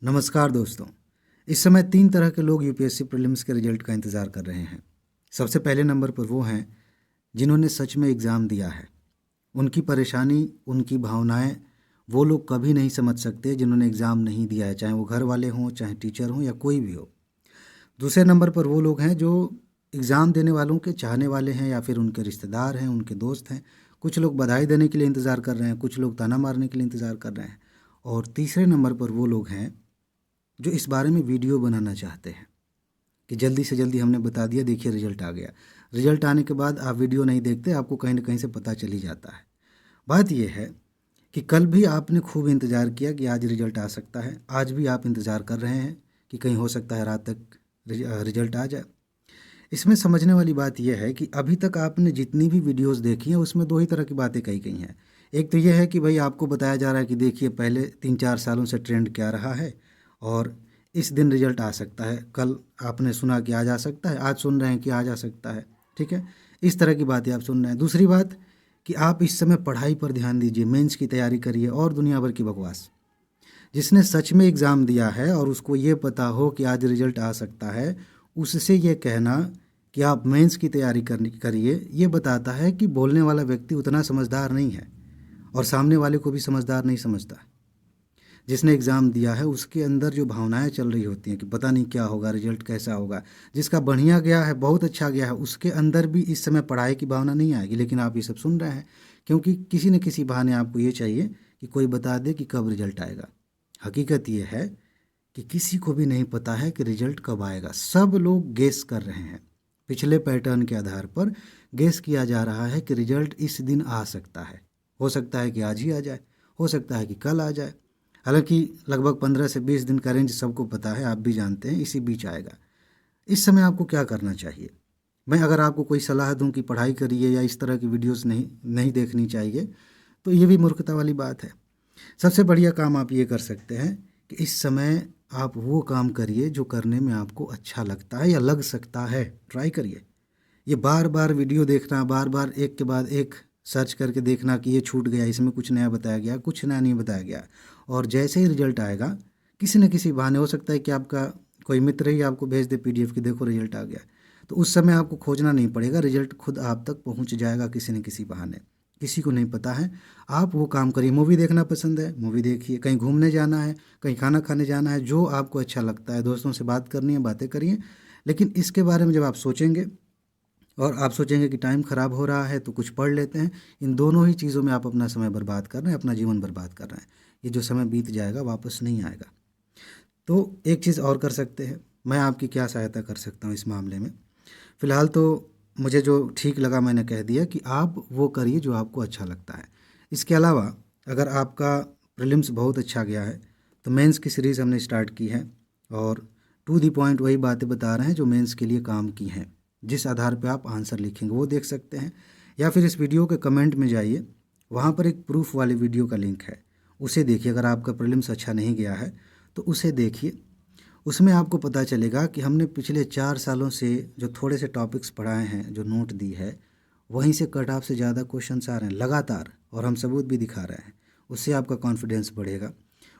नमस्कार दोस्तों। इस समय 3 तरह के लोग यूपीएससी प्रीलिम्स के रिजल्ट का इंतज़ार कर रहे हैं। सबसे पहले नंबर पर वो हैं जिन्होंने सच में एग्ज़ाम दिया है। उनकी परेशानी, उनकी भावनाएं वो लोग कभी नहीं समझ सकते जिन्होंने एग्ज़ाम नहीं दिया है, चाहे वो घर वाले हों, चाहे टीचर हों या कोई भी हो। दूसरे नंबर पर वो लोग हैं जो एग्ज़ाम देने वालों के चाहने वाले हैं या फिर उनके रिश्तेदार हैं, उनके दोस्त हैं। कुछ लोग बधाई देने के लिए इंतज़ार कर रहे हैं, कुछ लोग ताना मारने के लिए इंतज़ार कर रहे हैं। और तीसरे नंबर पर वो लोग हैं जो इस बारे में वीडियो बनाना चाहते हैं कि जल्दी से जल्दी हमने बता दिया, देखिए रिजल्ट आ गया। रिजल्ट आने के बाद आप वीडियो नहीं देखते, आपको कहीं ना कहीं से पता चल ही जाता है। बात यह है कि कल भी आपने खूब इंतज़ार किया कि आज रिजल्ट आ सकता है, आज भी आप इंतज़ार कर रहे हैं कि कहीं हो सकता है रात तक रिजल्ट आ जाए। इसमें समझने वाली बात यह है कि अभी तक आपने जितनी भी वीडियोस देखी हैं उसमें 2 ही तरह की बातें कही गई हैं। एक तो यह है कि भाई आपको बताया जा रहा है कि देखिए पहले 3-4 सालों से ट्रेंड क्या रहा है और इस दिन रिजल्ट आ सकता है। कल आपने सुना कि आज आ सकता है, आज सुन रहे हैं कि आज आ सकता है। ठीक है, इस तरह की बातें आप सुन रहे हैं। दूसरी बात कि आप इस समय पढ़ाई पर ध्यान दीजिए, मेंस की तैयारी करिए और दुनिया भर की बकवास। जिसने सच में एग्ज़ाम दिया है और उसको ये पता हो कि आज रिजल्ट आ सकता है, उससे ये कहना कि आप मेंस की तैयारी करिए, ये बताता है कि बोलने वाला व्यक्ति उतना समझदार नहीं है और सामने वाले को भी समझदार नहीं समझता। जिसने एग्ज़ाम दिया है उसके अंदर जो भावनाएं चल रही होती हैं कि पता नहीं क्या होगा, रिजल्ट कैसा होगा। जिसका बढ़िया गया है, बहुत अच्छा गया है, उसके अंदर भी इस समय पढ़ाई की भावना नहीं आएगी। लेकिन आप ये सब सुन रहे हैं क्योंकि किसी न किसी बहाने आपको ये चाहिए कि कोई बता दे कि कब रिजल्ट आएगा। हकीकत ये है कि किसी को भी नहीं पता है कि रिजल्ट कब आएगा। सब लोग गेस कर रहे हैं। पिछले पैटर्न के आधार पर गेस किया जा रहा है कि रिजल्ट इस दिन आ सकता है। हो सकता है कि आज ही आ जाए, हो सकता है कि कल आ जाए। हालांकि लगभग 15 से 20 दिन का रेंज सबको पता है, आप भी जानते हैं, इसी बीच आएगा। इस समय आपको क्या करना चाहिए? मैं अगर आपको कोई सलाह दूं कि पढ़ाई करिए या इस तरह की वीडियोस नहीं देखनी चाहिए, तो ये भी मूर्खता वाली बात है। सबसे बढ़िया काम आप ये कर सकते हैं कि इस समय आप वो काम करिए जो करने में आपको अच्छा लगता है या लग सकता है। ट्राई करिए। ये बार बार वीडियो देखना, बार बार एक के बाद एक सर्च करके देखना कि ये छूट गया, इसमें कुछ नया बताया गया, कुछ नया नहीं बताया गया, और जैसे ही रिजल्ट आएगा किसी न किसी बहाने, हो सकता है कि आपका कोई मित्र ही आपको भेज दे पीडीएफ की, देखो रिजल्ट आ गया, तो उस समय आपको खोजना नहीं पड़ेगा, रिजल्ट खुद आप तक पहुंच जाएगा किसी न किसी बहाने। किसी को नहीं पता है, आप वो काम करिए। मूवी देखना पसंद है, मूवी देखिए। कहीं घूमने जाना है, कहीं खाना खाने जाना है, जो आपको अच्छा लगता है, दोस्तों से बात करनी है, बातें करिए। लेकिन इसके बारे में जब आप सोचेंगे और आप सोचेंगे कि टाइम ख़राब हो रहा है तो कुछ पढ़ लेते हैं, इन दोनों ही चीज़ों में आप अपना समय बर्बाद कर रहे हैं, अपना जीवन बर्बाद कर रहे हैं। ये जो समय बीत जाएगा वापस नहीं आएगा। तो एक चीज़ और कर सकते हैं, मैं आपकी क्या सहायता कर सकता हूँ इस मामले में? फ़िलहाल तो मुझे जो ठीक लगा मैंने कह दिया कि आप वो करिए जो आपको अच्छा लगता है। इसके अलावा अगर आपका प्रीलिम्स बहुत अच्छा गया है तो मेंस की सीरीज़ हमने स्टार्ट की है और टू दी पॉइंट वही बातें बता रहे हैं जो मेंस के लिए काम की हैं। जिस आधार पे आप आंसर लिखेंगे वो देख सकते हैं, या फिर इस वीडियो के कमेंट में जाइए, वहाँ पर एक प्रूफ वाली वीडियो का लिंक है, उसे देखिए। अगर आपका प्रीलिम्स अच्छा नहीं गया है तो उसे देखिए। उसमें आपको पता चलेगा कि हमने पिछले 4 सालों से जो थोड़े से टॉपिक्स पढ़ाए हैं, जो नोट दी है, वहीं से कट ऑफ से ज़्यादा क्वेश्चंस आ रहे हैं लगातार, और हम सबूत भी दिखा रहे हैं। उससे आपका कॉन्फिडेंस बढ़ेगा,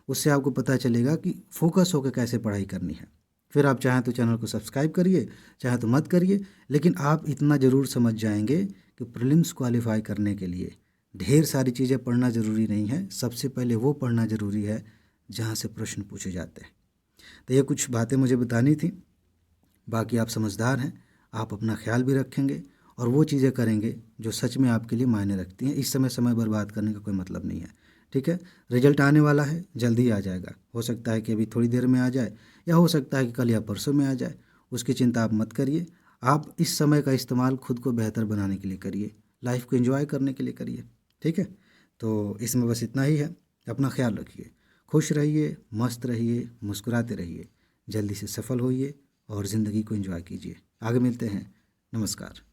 उससे आपको पता चलेगा कि फोकस होकर कैसे पढ़ाई करनी है। फिर आप चाहें तो चैनल को सब्सक्राइब करिए, चाहे तो मत करिए, लेकिन आप इतना ज़रूर समझ जाएंगे कि प्रीलिम्स क्वालिफाई करने के लिए ढेर सारी चीज़ें पढ़ना ज़रूरी नहीं है। सबसे पहले वो पढ़ना ज़रूरी है जहाँ से प्रश्न पूछे जाते हैं। तो ये कुछ बातें मुझे बतानी थी। बाकी आप समझदार हैं, आप अपना ख्याल भी रखेंगे और वो चीज़ें करेंगे जो सच में आपके लिए मायने रखती हैं। इस समय समय बर्बाद करने का कोई मतलब नहीं है। ठीक है, रिजल्ट आने वाला है, जल्दी आ जाएगा। हो सकता है कि अभी थोड़ी देर में आ जाए, या हो सकता है कि कल या परसों में आ जाए। उसकी चिंता आप मत करिए। आप इस समय का इस्तेमाल खुद को बेहतर बनाने के लिए करिए, लाइफ को एंजॉय करने के लिए करिए। ठीक है, तो इसमें बस इतना ही है। अपना ख्याल रखिए, खुश रहिए, मस्त रहिए, मुस्कुराते रहिए, जल्दी से सफल होइए और ज़िंदगी को एंजॉय कीजिए। आगे मिलते हैं। नमस्कार।